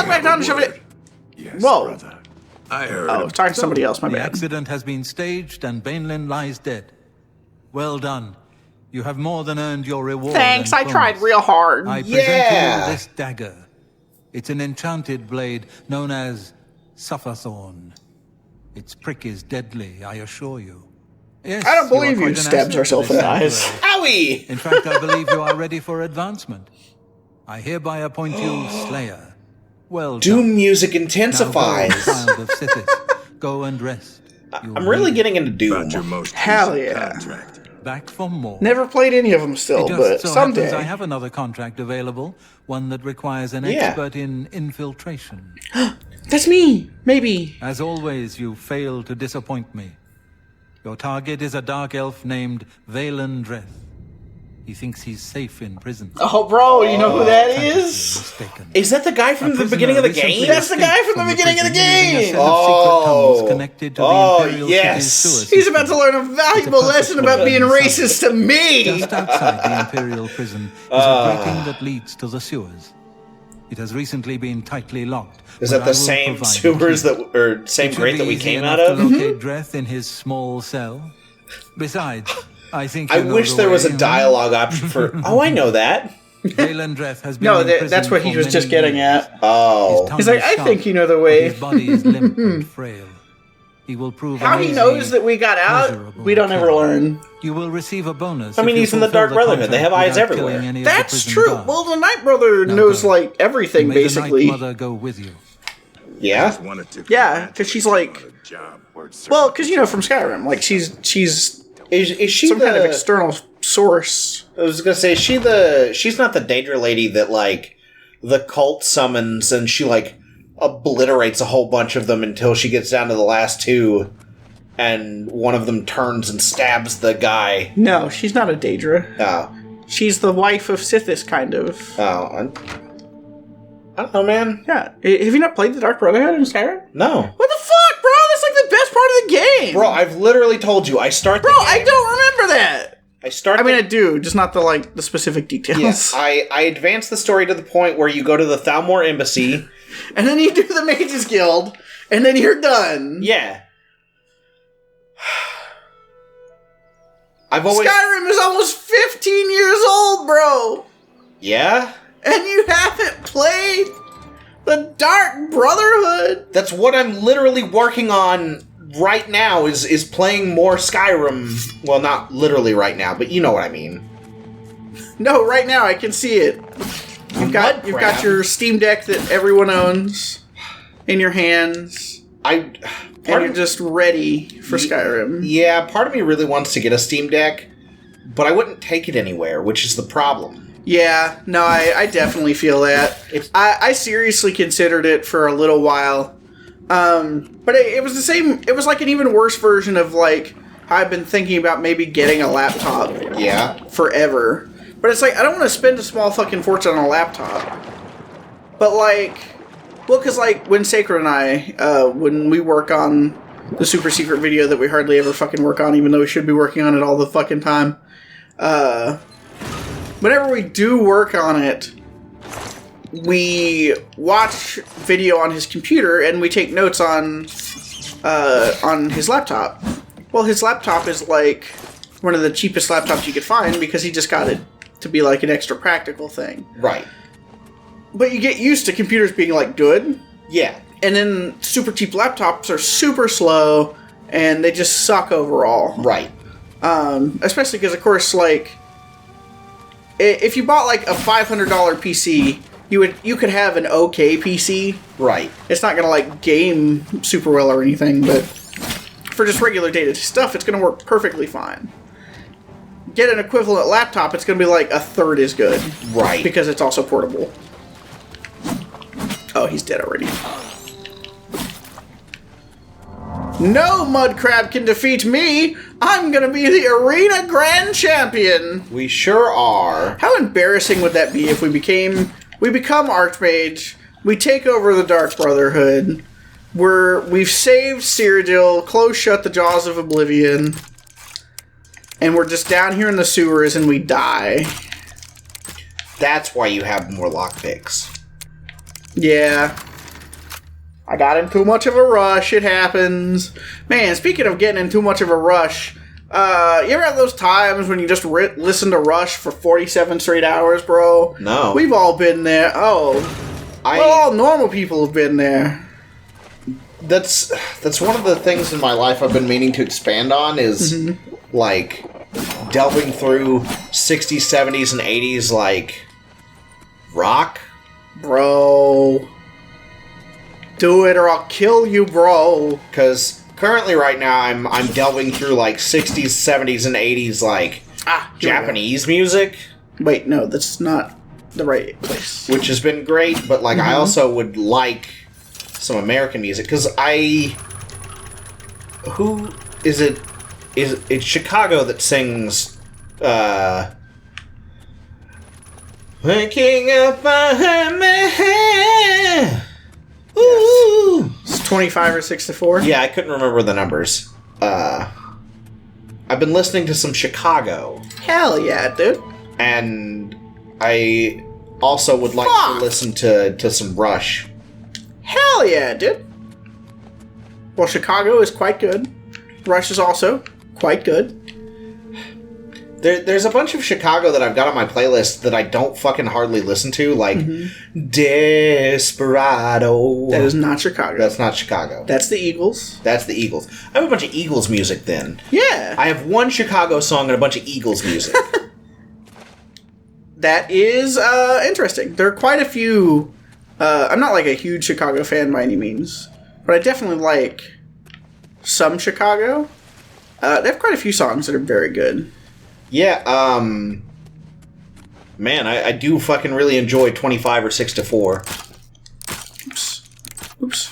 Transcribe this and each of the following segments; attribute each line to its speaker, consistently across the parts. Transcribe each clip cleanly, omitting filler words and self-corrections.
Speaker 1: log back down and shove it.
Speaker 2: Yes,
Speaker 1: Whoa.
Speaker 2: brother.
Speaker 3: I heard.
Speaker 1: Oh, sorry to somebody else, my
Speaker 4: The
Speaker 1: bad.
Speaker 4: accident has been staged and Bainlin lies dead. Well done. You have more than earned your reward.
Speaker 1: Thanks,
Speaker 4: and
Speaker 1: I tried
Speaker 4: bonus.
Speaker 1: real hard.
Speaker 4: I present you this dagger. It's an enchanted blade known as Sufferthorn. Its prick is deadly, I assure you. Yes,
Speaker 1: I don't believe
Speaker 4: are
Speaker 1: you
Speaker 4: quite an
Speaker 1: stabbed
Speaker 4: asset
Speaker 1: herself
Speaker 4: to
Speaker 1: in
Speaker 4: this
Speaker 1: the eyes.
Speaker 4: sanctuary.
Speaker 5: Owie!
Speaker 4: In fact, I believe you are ready for advancement. I hereby appoint you Slayer. Well
Speaker 5: Doom
Speaker 4: done.
Speaker 5: music
Speaker 4: Now go,
Speaker 5: intensifies.
Speaker 4: child of Sithis. Go and rest.
Speaker 5: I'm really getting into Doom.
Speaker 2: About your most
Speaker 1: Hell
Speaker 2: recent
Speaker 1: yeah.
Speaker 2: contract.
Speaker 4: Back for more.
Speaker 1: Never played any of them still,
Speaker 4: It just
Speaker 1: but
Speaker 4: so
Speaker 1: someday.
Speaker 4: happens I have another contract available, one that requires an
Speaker 5: Yeah.
Speaker 4: expert in infiltration.
Speaker 1: That's me, maybe.
Speaker 4: As always, you fail to disappoint me. Your target is a dark elf named Valen Dreth. He thinks he's safe in prison.
Speaker 1: Oh, bro, you know who that
Speaker 4: Tragically
Speaker 1: is?
Speaker 4: mistaken.
Speaker 5: Is that the guy from the beginning of the game?
Speaker 1: That's the guy from the beginning of the game!
Speaker 5: Oh.
Speaker 4: Connected to
Speaker 5: Oh,
Speaker 4: the Imperial
Speaker 5: yes.
Speaker 4: City's sewer
Speaker 1: He's
Speaker 4: system.
Speaker 1: about to learn a valuable
Speaker 4: It's a
Speaker 1: lesson about being
Speaker 4: perfect
Speaker 1: racist to me.
Speaker 4: Just outside the Imperial prison is a grating that leads to the sewers. It has recently been tightly locked.
Speaker 5: Is
Speaker 4: but
Speaker 5: that
Speaker 4: I
Speaker 5: the
Speaker 4: will
Speaker 5: same
Speaker 4: provide
Speaker 5: sewers
Speaker 4: the key.
Speaker 5: that, or same
Speaker 4: It should
Speaker 5: grate
Speaker 4: be
Speaker 5: that we
Speaker 4: easy
Speaker 5: came
Speaker 4: enough
Speaker 5: out of?
Speaker 4: to locate Dreth in his small cell. Besides, I think
Speaker 5: I
Speaker 4: you know
Speaker 5: wish
Speaker 4: the
Speaker 5: there was
Speaker 4: way.
Speaker 5: a dialogue option for. Oh, I know that.
Speaker 4: Valen Dreth has been
Speaker 1: No,
Speaker 4: in prison
Speaker 1: that's what he
Speaker 4: for
Speaker 1: was
Speaker 4: many
Speaker 1: just getting
Speaker 4: years.
Speaker 1: at.
Speaker 5: Oh,
Speaker 4: His tongue
Speaker 1: He's like,
Speaker 4: is
Speaker 1: I
Speaker 4: sharp,
Speaker 1: think you know the
Speaker 4: but
Speaker 1: way.
Speaker 4: His body is limp and frail. He will prove
Speaker 1: How he
Speaker 4: amazing,
Speaker 1: knows that we got out,
Speaker 4: pleasurable
Speaker 1: we don't ever
Speaker 4: killing.
Speaker 1: learn.
Speaker 4: You will receive a bonus.
Speaker 5: I mean,
Speaker 4: if you
Speaker 5: he's in the
Speaker 4: fulfill
Speaker 5: Dark Brotherhood. They have
Speaker 4: contract
Speaker 5: eyes
Speaker 4: without
Speaker 5: everywhere.
Speaker 4: killing any of the
Speaker 1: That's
Speaker 4: prison
Speaker 1: true.
Speaker 4: guards.
Speaker 1: Well, the Night Brother
Speaker 4: Now
Speaker 1: knows,
Speaker 4: go.
Speaker 1: like, everything,
Speaker 4: May the
Speaker 1: basically.
Speaker 4: Night Mother go with you.
Speaker 5: yeah.
Speaker 2: Just wanted to
Speaker 1: Yeah, 'cause she's like-
Speaker 2: congratulate you on a job worth
Speaker 1: Well,
Speaker 2: certain
Speaker 1: because, you know, from Skyrim. Like, she's
Speaker 5: Is she
Speaker 1: some
Speaker 5: the?
Speaker 1: kind of external source.
Speaker 5: I was gonna say she's not the Daedra lady that like the cult summons and she like obliterates a whole bunch of them until she gets down to the last two, and one of them turns and stabs the guy.
Speaker 1: No, she's not a Daedra.
Speaker 5: Oh,
Speaker 1: She's the wife of Sithis, kind of.
Speaker 5: I don't know, man.
Speaker 1: Yeah. Have you not played the Dark Brotherhood in Skyrim?
Speaker 5: No,
Speaker 1: What the fuck, bro? That's like the best part of the game.
Speaker 5: bro. I've literally told you. I start.
Speaker 1: Bro,
Speaker 5: the game,
Speaker 1: I don't remember that.
Speaker 5: I start.
Speaker 1: I mean, I
Speaker 5: the,
Speaker 1: do, just not the, like, the specific details.
Speaker 5: yes. I advance the story to the point where you go to the Thalmor embassy.
Speaker 1: And then you do the Mages Guild, and then you're done.
Speaker 5: Yeah. I've always.
Speaker 1: Skyrim is almost 15 years old, bro.
Speaker 5: Yeah.
Speaker 1: And you haven't played the Dark Brotherhood.
Speaker 5: That's what I'm literally working on right now is playing more Skyrim. Well, not literally right now, but you know what I mean.
Speaker 1: No, right now I can see it. You've got your Steam Deck that everyone owns in your hands, and you're just ready for Skyrim.
Speaker 5: Yeah, part of me really wants to get a Steam Deck, but I wouldn't take it anywhere, which is the problem.
Speaker 1: Yeah, no, I definitely feel that. I seriously considered it for a little while. But it was the same, it was like an even worse version of like how I've been thinking about maybe getting a laptop.
Speaker 5: Yeah.
Speaker 1: Forever. But it's like, I don't want to spend a small fucking fortune on a laptop. But like, well, because like when Sacred and I, when we work on the super secret video that we hardly ever fucking work on, even though we should be working on it all the fucking time, whenever we do work on it, we watch video on his computer and we take notes on his laptop. Well, his laptop is like one of the cheapest laptops you could find because he just got it to be like an extra practical thing.
Speaker 5: Right.
Speaker 1: But you get used to computers being like good.
Speaker 5: Yeah.
Speaker 1: And then super cheap laptops are super slow and they just suck overall.
Speaker 5: Right.
Speaker 1: Especially because, of course, like, if you bought like a $500 PC, you could have an okay PC.
Speaker 5: Right.
Speaker 1: It's not gonna like game super well or anything, but for just regular data stuff, it's gonna work perfectly fine. Get an equivalent laptop, it's gonna be like a third as good.
Speaker 5: Right.
Speaker 1: Because it's also portable. Oh, he's dead already. No mud crab can defeat me! I'm gonna be the Arena Grand Champion!
Speaker 5: We sure are.
Speaker 1: How embarrassing would that be if we become Archmage, we take over the Dark Brotherhood, we've saved Cyrodiil, closed shut the jaws of Oblivion, and we're just down here in the sewers and we die.
Speaker 5: That's why you have more lockpicks.
Speaker 1: Yeah. I got in too much of a rush. It happens. Man, speaking of getting in too much of a rush, you ever have those times when you just listen to Rush for 47 straight hours, bro?
Speaker 5: No.
Speaker 1: We've all been there. Oh. All normal people have been there.
Speaker 5: That's one of the things in my life I've been meaning to expand on is, like, delving through 60s, 70s, and 80s, like, rock.
Speaker 1: Bro. Do it or I'll kill you, bro.
Speaker 5: Because currently right now I'm delving through, like, 60s, 70s, and 80s, like, Japanese music.
Speaker 1: Wait, no, that's not the right place.
Speaker 5: Which has been great, but, like, I also would like some American music. Because who is it? It's Chicago that sings, Waking up behind me. Ooh.
Speaker 1: It's 25 or 64?
Speaker 5: Yeah, I couldn't remember the numbers. I've been listening to some Chicago.
Speaker 1: Hell yeah, dude.
Speaker 5: And I also would like to listen to some Rush.
Speaker 1: Hell yeah, dude. Well, Chicago is quite good. Rush is also quite good.
Speaker 5: There's a bunch of Chicago that I've got on my playlist that I don't fucking hardly listen to, like Desperado.
Speaker 1: That is not Chicago.
Speaker 5: That's not Chicago.
Speaker 1: That's the Eagles.
Speaker 5: That's the Eagles. I have a bunch of Eagles music then.
Speaker 1: Yeah.
Speaker 5: I have one Chicago song and a bunch of Eagles music.
Speaker 1: That is interesting. There are quite a few. I'm not like a huge Chicago fan by any means, but I definitely like some Chicago. They have quite a few songs that are very good.
Speaker 5: Yeah, man, I do fucking really enjoy 25 or 64.
Speaker 1: Oops.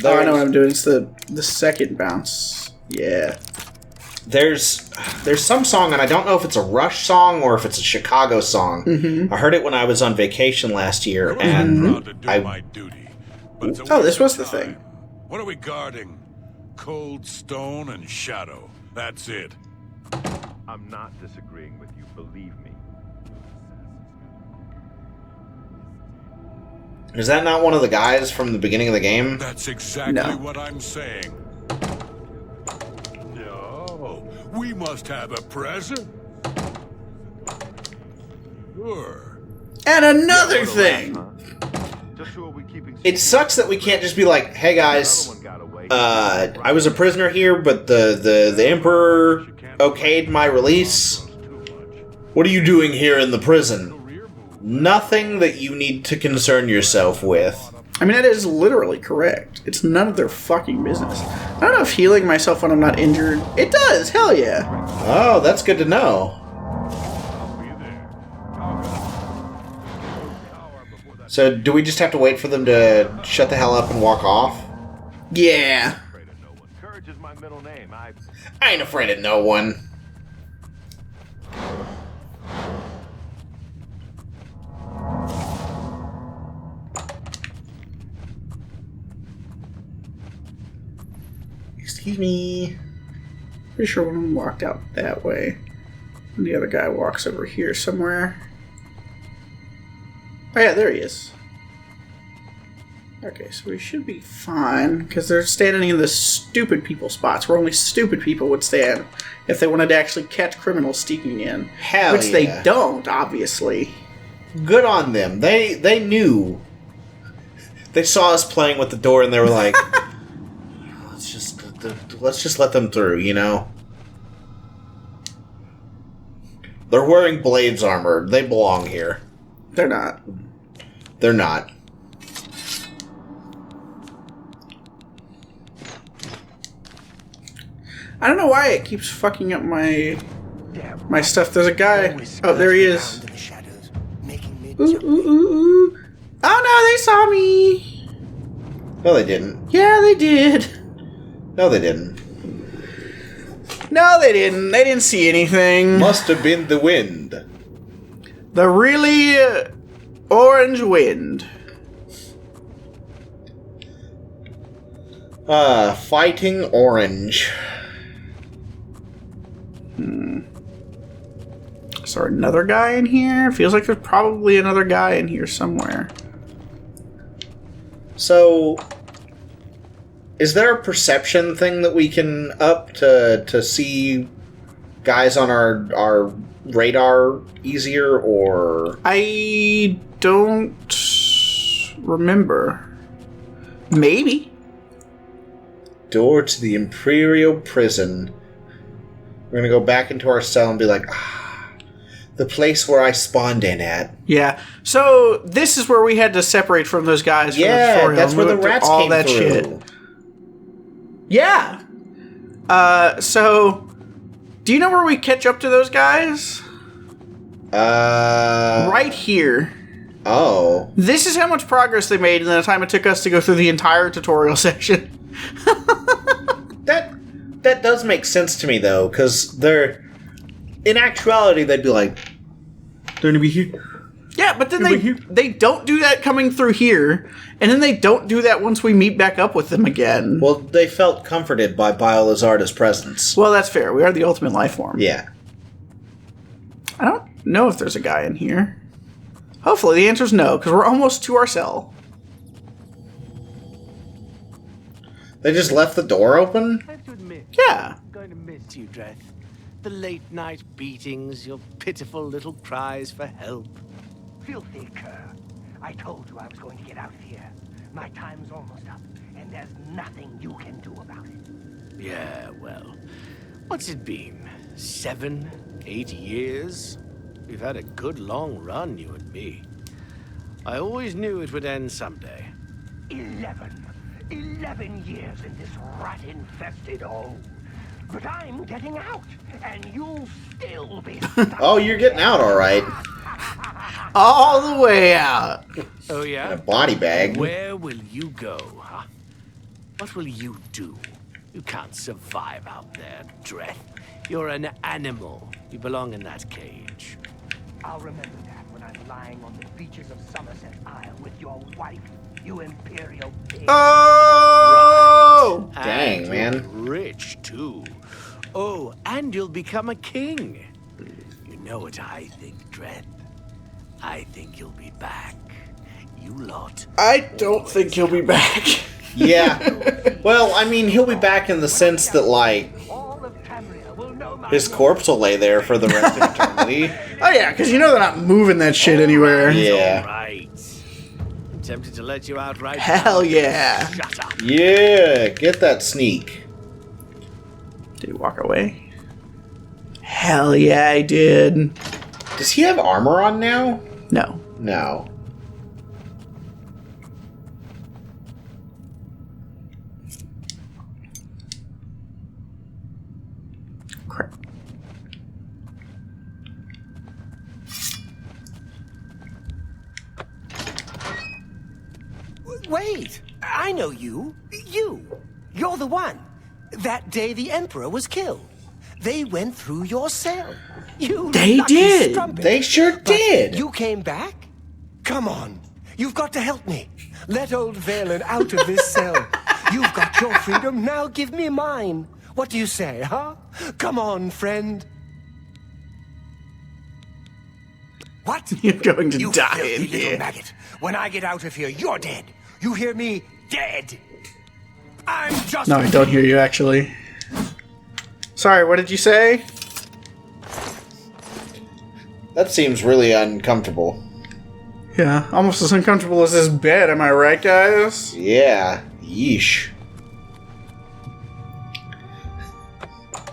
Speaker 1: Oh, I know what I'm doing. It's the second bounce. Yeah.
Speaker 5: There's some song, and I don't know if it's a Rush song or if it's a Chicago song. I heard it when I was on vacation last year, and
Speaker 1: this was the thing.
Speaker 2: What are we guarding? Cold stone and shadow. That's it.
Speaker 3: I'm not disagreeing with you, believe me.
Speaker 5: Is that not one of the guys from the beginning of the game?
Speaker 2: That's exactly what I'm saying. No, we must have a present. Sure.
Speaker 1: And another thing.
Speaker 5: It sucks that we can't just be like, hey guys, I was a prisoner here, but the Emperor okayed my release. What are you doing here in the prison? Nothing that you need to concern yourself with.
Speaker 1: I mean, that is literally correct. It's none of their fucking business. I don't know if healing myself when I'm not injured. It does, hell yeah.
Speaker 5: Oh, that's good to know. So, do we just have to wait for them to shut the hell up and walk off?
Speaker 1: Yeah.
Speaker 3: Courage is my middle name.
Speaker 5: I ain't afraid of no one. Excuse me.
Speaker 1: Pretty sure one of them walked out that way. And the other guy walks over here somewhere. Oh yeah, there he is. Okay, so we should be fine, because they're standing in the stupid people spots, where only stupid people would stand if they wanted to actually catch criminals sneaking in.
Speaker 5: Hell
Speaker 1: Which
Speaker 5: yeah.
Speaker 1: they don't, obviously.
Speaker 5: Good on them. They knew. They saw us playing with the door and they were like, let's just let them through, you know? They're wearing Blades armor. They belong here.
Speaker 1: They're not.
Speaker 5: They're not.
Speaker 1: I don't know why it keeps fucking up my stuff. There's a guy. Oh, there he is. Ooh, ooh, ooh, ooh. Oh no, they saw me.
Speaker 5: No, they didn't.
Speaker 1: Yeah, they did.
Speaker 5: No, they didn't.
Speaker 1: No, they didn't. They didn't see anything.
Speaker 5: Must have been the wind.
Speaker 1: The really orange wind.
Speaker 5: Fighting orange.
Speaker 1: Is there another guy in here? Feels like there's probably another guy in here somewhere.
Speaker 5: So, is there a perception thing that we can up to see guys on our radar easier, or...
Speaker 1: I don't remember. Maybe.
Speaker 5: Door to the Imperial Prison. We're gonna go back into our cell and be like, the place where I spawned in at.
Speaker 1: Yeah. So this is where we had to separate from those guys.
Speaker 5: Yeah,
Speaker 1: for the tutorial.
Speaker 5: that's where the
Speaker 1: We went through
Speaker 5: rats
Speaker 1: all
Speaker 5: came
Speaker 1: that
Speaker 5: through.
Speaker 1: shit. Yeah. So, do you know where we catch up to those guys? Right here.
Speaker 5: Oh.
Speaker 1: This is how much progress they made in the time it took us to go through the entire tutorial section.
Speaker 5: That does make sense to me, though, because they're... In actuality, they'd be like, they're gonna be here.
Speaker 1: Yeah, but then they don't do that coming through here, and then they don't do that once we meet back up with them again.
Speaker 5: Well, they felt comforted by Biolizarda's presence.
Speaker 1: Well, that's fair. We are the ultimate life form.
Speaker 5: Yeah.
Speaker 1: I don't know if there's a guy in here. Hopefully the answer's no, because we're almost to our cell.
Speaker 5: They just left the door open?
Speaker 6: I have to admit,
Speaker 1: Yeah.
Speaker 6: I'm going to miss you, Dreth. The late-night beatings, your pitiful little cries for help.
Speaker 7: Filthy cur. I told you I was going to get out of here. My time's almost up, and there's nothing you can do about it.
Speaker 6: Yeah, well, what's it been? 7, 8 years? We've had a good long run, you and me. I always knew it would end someday.
Speaker 7: 11 years in this rat-infested hole. But I'm getting out, and you'll still be stuck.
Speaker 5: Oh, you're getting out all right.
Speaker 1: All the way out.
Speaker 6: Oh,
Speaker 5: In a
Speaker 6: yeah?
Speaker 5: body bag.
Speaker 6: Where will you go, huh? What will you do? You can't survive out there, Dreth. You're an animal. You belong in that cage.
Speaker 7: I'll remember that when I'm lying on the beaches of Somerset Isle with your wife, you imperial pig.
Speaker 1: Oh!
Speaker 6: Right.
Speaker 5: Dang,
Speaker 6: And
Speaker 5: man.
Speaker 6: you're rich, too. Oh, and you'll become a king. You know what I think, Dreth? I think you'll be back. You lot.
Speaker 1: I don't think he'll be back.
Speaker 5: Yeah. Well, I mean, he'll be back in the sense that, like,
Speaker 7: All of Tamriel will know my
Speaker 5: his
Speaker 7: name.
Speaker 5: corpse will lay there for the rest of eternity.
Speaker 1: Oh yeah, because you know they're not moving that shit anywhere.
Speaker 5: Yeah.
Speaker 6: All right. I'm tempted to let you out right
Speaker 1: Hell
Speaker 6: now.
Speaker 1: yeah.
Speaker 6: Shut up.
Speaker 5: Yeah, get that sneak.
Speaker 1: Did he walk away? Hell yeah, I did.
Speaker 5: Does he have armor on now?
Speaker 1: No.
Speaker 5: No.
Speaker 1: Crap.
Speaker 8: Wait! I know you. You're the one. That day the Emperor was killed. They went through your cell. You
Speaker 1: They
Speaker 8: lucky
Speaker 1: did.
Speaker 8: strumpet.
Speaker 5: They sure
Speaker 8: But
Speaker 5: did.
Speaker 8: You came back? Come on. You've got to help me. Let old Valen out of this cell. You've got your freedom, now give me mine. What do you say, huh? Come on, friend. What?
Speaker 1: You're going to
Speaker 8: You
Speaker 1: die
Speaker 8: filthy
Speaker 1: in
Speaker 8: little
Speaker 1: here.
Speaker 8: maggot. When I get out of here, you're dead. You hear me? Dead. I'm just...
Speaker 1: No, I don't hear you, actually. Sorry, what did you say?
Speaker 5: That seems really uncomfortable.
Speaker 1: Yeah, almost as uncomfortable as this bed, am I right, guys?
Speaker 5: Yeah. Yeesh.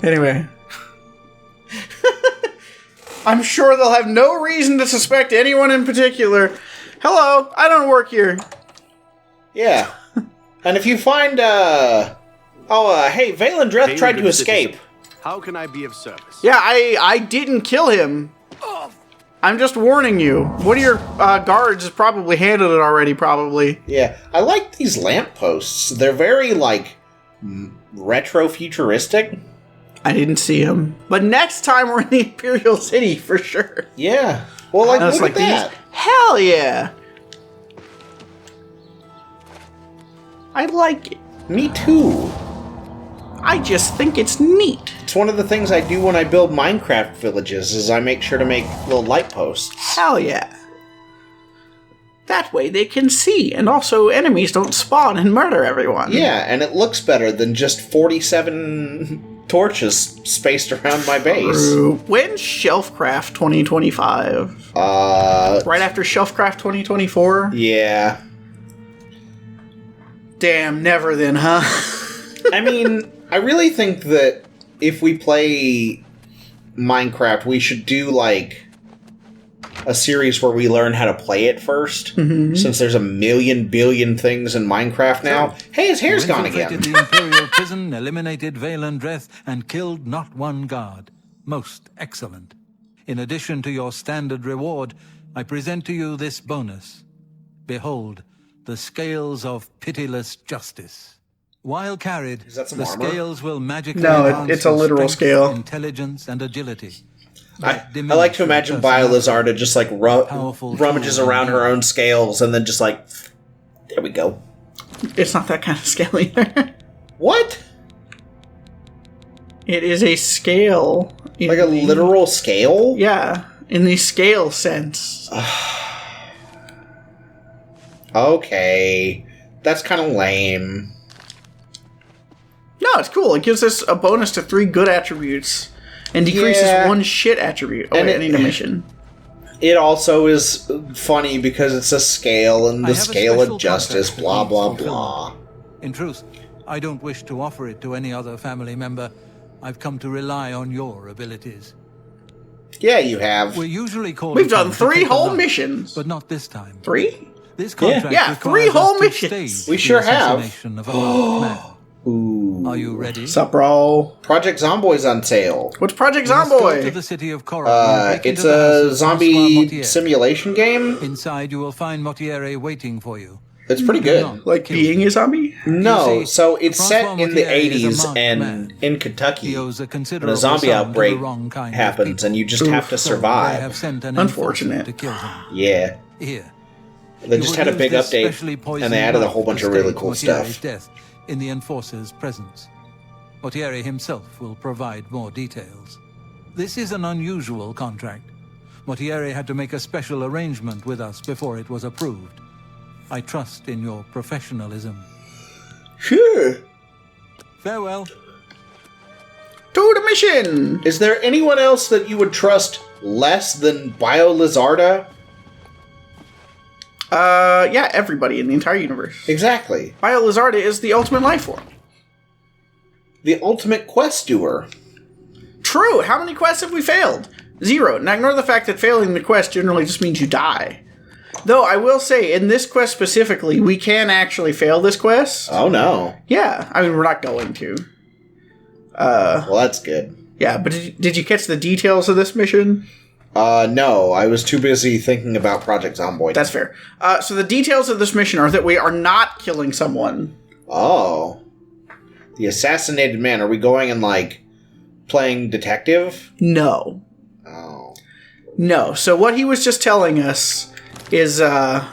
Speaker 1: Anyway. I'm sure they'll have no reason to suspect anyone in particular. Hello, I don't work here.
Speaker 5: Yeah. And if you find, hey, Valen Dreth tried to escape.
Speaker 3: How can I be of service?
Speaker 1: Yeah, I didn't kill him. I'm just warning you. One of your guards has probably handled it already, probably.
Speaker 5: Yeah. I like these lampposts. They're very, like, retro-futuristic.
Speaker 1: I didn't see him. But next time we're in the Imperial City, for sure.
Speaker 5: Yeah. Well, like,
Speaker 1: I was
Speaker 5: look at that.
Speaker 1: these. Hell yeah. I like it.
Speaker 5: Me too.
Speaker 1: I just think it's neat.
Speaker 5: It's one of the things I do when I build Minecraft villages, is I make sure to make little light posts.
Speaker 1: Hell yeah. That way they can see, and also enemies don't spawn and murder everyone.
Speaker 5: Yeah, and it looks better than just 47 torches spaced around my base.
Speaker 1: When's Shelfcraft 2025? Right after Shelfcraft 2024?
Speaker 5: Yeah.
Speaker 1: Damn, never then, huh?
Speaker 5: I mean, I really think that if we play Minecraft, we should do, like, a series where we learn how to play it first, since there's a million billion things in Minecraft now. Hey, his hair's gone again.
Speaker 4: The Imperial prison, eliminated Vale and Dreth, and killed not one guard. Most excellent. In addition to your standard reward, I present to you this bonus. Behold, the scales of pitiless justice. While carried,
Speaker 5: Is that some
Speaker 4: the
Speaker 5: armor?
Speaker 4: scales will magically
Speaker 1: No,
Speaker 4: enhance
Speaker 1: it's a
Speaker 4: your
Speaker 1: literal
Speaker 4: strength,
Speaker 1: scale.
Speaker 4: intelligence, and agility.
Speaker 5: I like to imagine Biolizarda just, like,
Speaker 4: Powerful
Speaker 5: rummages
Speaker 4: tool.
Speaker 5: around her own scales and then just, like, there we go.
Speaker 1: It's not that kind of scale either.
Speaker 5: What?
Speaker 1: It is a scale.
Speaker 5: Like a literal scale?
Speaker 1: Yeah, in the scale sense.
Speaker 5: Okay. That's kind of lame.
Speaker 1: No, it's cool. It gives us a bonus to 3 good attributes and decreases
Speaker 5: Yeah.
Speaker 1: 1 shit attribute. Oh,
Speaker 5: And
Speaker 1: wait, I
Speaker 5: it-
Speaker 1: need a mission.
Speaker 5: It also is funny because it's a scale and
Speaker 4: I
Speaker 5: the
Speaker 4: have a
Speaker 5: scale
Speaker 4: special
Speaker 5: of justice,
Speaker 4: contract
Speaker 5: blah,
Speaker 4: that
Speaker 5: blah,
Speaker 4: needs
Speaker 5: blah.
Speaker 4: In truth, I don't wish to offer it to any other family member. I've come to rely on your abilities.
Speaker 5: Yeah, you have.
Speaker 4: We're usually called
Speaker 1: We've
Speaker 4: upon
Speaker 1: done
Speaker 4: to
Speaker 1: 3
Speaker 4: take a
Speaker 1: whole
Speaker 4: lunch,
Speaker 1: missions.
Speaker 4: but not this time.
Speaker 1: 3?
Speaker 4: This contract
Speaker 1: Yeah,
Speaker 4: requires
Speaker 1: 3
Speaker 4: us
Speaker 1: whole
Speaker 4: to
Speaker 1: missions.
Speaker 4: stage
Speaker 5: We
Speaker 4: the
Speaker 5: sure have.
Speaker 4: assassination of a loved man.
Speaker 5: Ooh.
Speaker 4: Are you ready?
Speaker 1: Sup, bro?
Speaker 5: Project Zomboid's on sale.
Speaker 1: What's Project
Speaker 4: You must go to
Speaker 1: Zomboid?
Speaker 4: the city of Coral and break
Speaker 5: It's
Speaker 4: into the house
Speaker 5: a
Speaker 4: of
Speaker 5: zombie
Speaker 4: Francois Mortier.
Speaker 5: simulation game.
Speaker 4: Inside, you will find Mortier waiting for you.
Speaker 5: It's pretty
Speaker 4: Do
Speaker 5: good.
Speaker 4: not
Speaker 1: Like
Speaker 4: kill
Speaker 1: being a zombie?
Speaker 5: No,
Speaker 4: You see,
Speaker 5: so it's set
Speaker 4: Francois
Speaker 5: in the
Speaker 4: Mortier is a
Speaker 5: 80s
Speaker 4: marked
Speaker 5: and
Speaker 4: man.
Speaker 5: in
Speaker 4: He
Speaker 5: Kentucky.
Speaker 4: owes a
Speaker 5: And
Speaker 4: considerable
Speaker 5: a zombie
Speaker 4: sum to
Speaker 5: outbreak
Speaker 4: the wrong kind of
Speaker 5: happens,
Speaker 4: people.
Speaker 5: and you just have to
Speaker 4: So they
Speaker 5: survive.
Speaker 4: have sent an
Speaker 1: Unfortunate.
Speaker 4: enforcer to kill him.
Speaker 5: Yeah.
Speaker 4: Here.
Speaker 5: They
Speaker 4: You
Speaker 5: just
Speaker 4: will
Speaker 5: had a
Speaker 4: use
Speaker 5: big
Speaker 4: this
Speaker 5: update,
Speaker 4: specially poisoned
Speaker 5: and they added a
Speaker 4: knife
Speaker 5: whole bunch
Speaker 4: to
Speaker 5: of really
Speaker 4: stage
Speaker 5: cool
Speaker 4: Mortier's
Speaker 5: stuff.
Speaker 4: death in the enforcer's presence. Mortier himself will provide more details. This is an unusual contract. Mortier had to make a special arrangement with us before it was approved. I trust in your professionalism.
Speaker 5: Sure.
Speaker 4: Farewell.
Speaker 1: To the mission!
Speaker 5: Is there anyone else that you would trust less than Biolizarda?
Speaker 1: Yeah, everybody in the entire universe.
Speaker 5: Exactly.
Speaker 1: Biolizarda is the ultimate life form.
Speaker 5: The ultimate quest doer.
Speaker 1: True. How many quests have we failed? 0. Now ignore the fact that failing the quest generally just means you die. Though I will say, in this quest specifically, we can actually fail this quest.
Speaker 5: Oh no.
Speaker 1: Yeah, I mean, we're not going to.
Speaker 5: Well, that's good.
Speaker 1: Yeah, but did you catch the details of this mission?
Speaker 5: No, I was too busy thinking about Project Zomboid.
Speaker 1: That's fair. So the details of this mission are that we are not killing someone.
Speaker 5: Oh. The assassinated man. Are we going and, like, playing detective?
Speaker 1: No.
Speaker 5: Oh.
Speaker 1: No. So what he was just telling us is, we're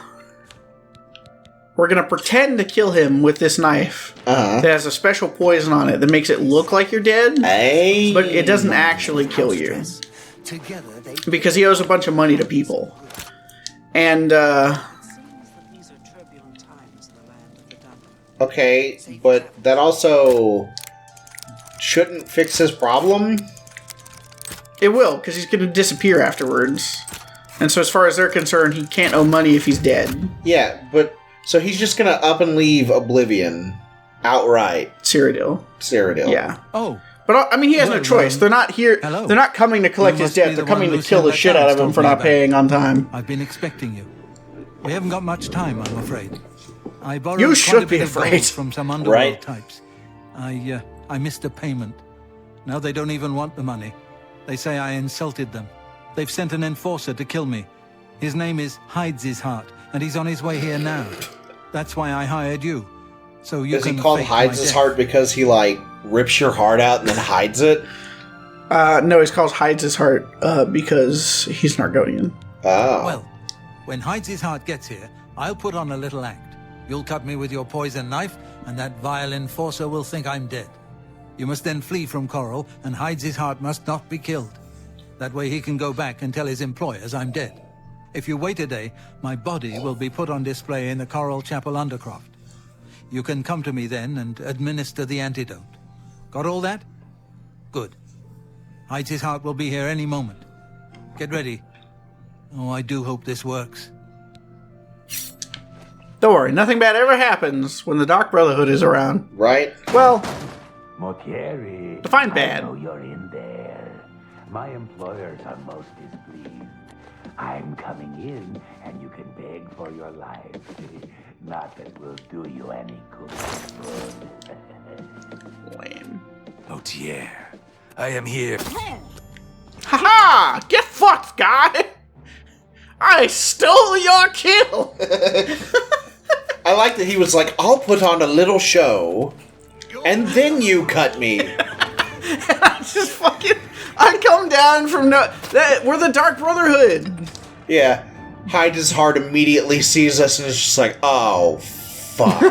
Speaker 1: gonna pretend to kill him with this knife
Speaker 5: Uh-huh.
Speaker 1: that has a special poison on it that makes it look like you're dead,
Speaker 5: Hey.
Speaker 1: but it doesn't actually kill you. Because he owes a bunch of money to people. And,
Speaker 5: Okay, but that also shouldn't fix his problem.
Speaker 1: it will, because he's gonna disappear afterwards. And so as far as they're concerned, he can't owe money if he's dead.
Speaker 5: Yeah, but so he's just gonna up and leave Oblivion outright.
Speaker 1: Cyrodiil.
Speaker 5: Cyrodiil.
Speaker 1: Yeah.
Speaker 4: Oh,
Speaker 1: But, I mean, he has no
Speaker 4: Well,
Speaker 1: choice. They're not here.
Speaker 4: hello.
Speaker 1: They're not coming to collect
Speaker 4: You
Speaker 1: his
Speaker 4: must be
Speaker 1: debt.
Speaker 4: the
Speaker 1: They're coming
Speaker 4: one
Speaker 1: to
Speaker 4: who
Speaker 1: kill
Speaker 4: sent
Speaker 1: the
Speaker 4: that
Speaker 1: shit out of him
Speaker 4: told
Speaker 1: for
Speaker 4: me
Speaker 1: not
Speaker 4: about.
Speaker 1: paying on time.
Speaker 4: I've been expecting you. We haven't got much time, I'm afraid. I borrowed
Speaker 1: You
Speaker 4: quite
Speaker 1: should
Speaker 4: a
Speaker 1: be
Speaker 4: bit of
Speaker 1: afraid.
Speaker 4: gold from some underworld
Speaker 5: Right.
Speaker 4: types. I missed a payment. Now they don't even want the money. They say I insulted them. They've sent an enforcer to kill me. His name is Hides His Heart, and he's on his way here now. That's why I hired you. So you
Speaker 5: Is
Speaker 4: can
Speaker 5: he called
Speaker 4: fake
Speaker 5: Hides
Speaker 4: my
Speaker 5: His
Speaker 4: death.
Speaker 5: Heart because he, like, rips your heart out and then hides it?
Speaker 1: No, he's called Hides His Heart because he's an Argonian.
Speaker 5: Oh.
Speaker 4: Well, when Hides His Heart gets here, I'll put on a little act. You'll cut me with your poison knife, and that vile enforcer will think I'm dead. You must then flee from Coral, and Hides His Heart must not be killed. That way he can go back and tell his employers I'm dead. If you wait a day, my body will be put on display in the Coral Chapel Undercroft. You can come to me then and administer the antidote. Got all that? Good. Hides his heart will be here any moment. Get ready. Oh, I do hope this works.
Speaker 1: Don't worry, nothing bad ever happens when the Dark Brotherhood is around.
Speaker 5: Right?
Speaker 1: Well,
Speaker 9: Mortieri,
Speaker 1: define bad.
Speaker 9: I know you're in there. My employers are most displeased. I'm coming in, and you can beg for your life. Not that will do you any good.
Speaker 1: Lame.
Speaker 9: Mortier, I am here.
Speaker 1: Haha! Get fucked, guy! I stole your kill!
Speaker 5: I like that he was like, I'll put on a little show, and then you cut me.
Speaker 1: I just fucking... I come down from we're the Dark Brotherhood!
Speaker 5: Yeah. Hides his heart immediately sees us and is just like, oh, fuck.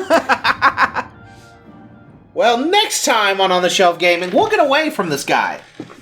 Speaker 5: Well, next time on the Shelf Gaming, we'll get away from this guy.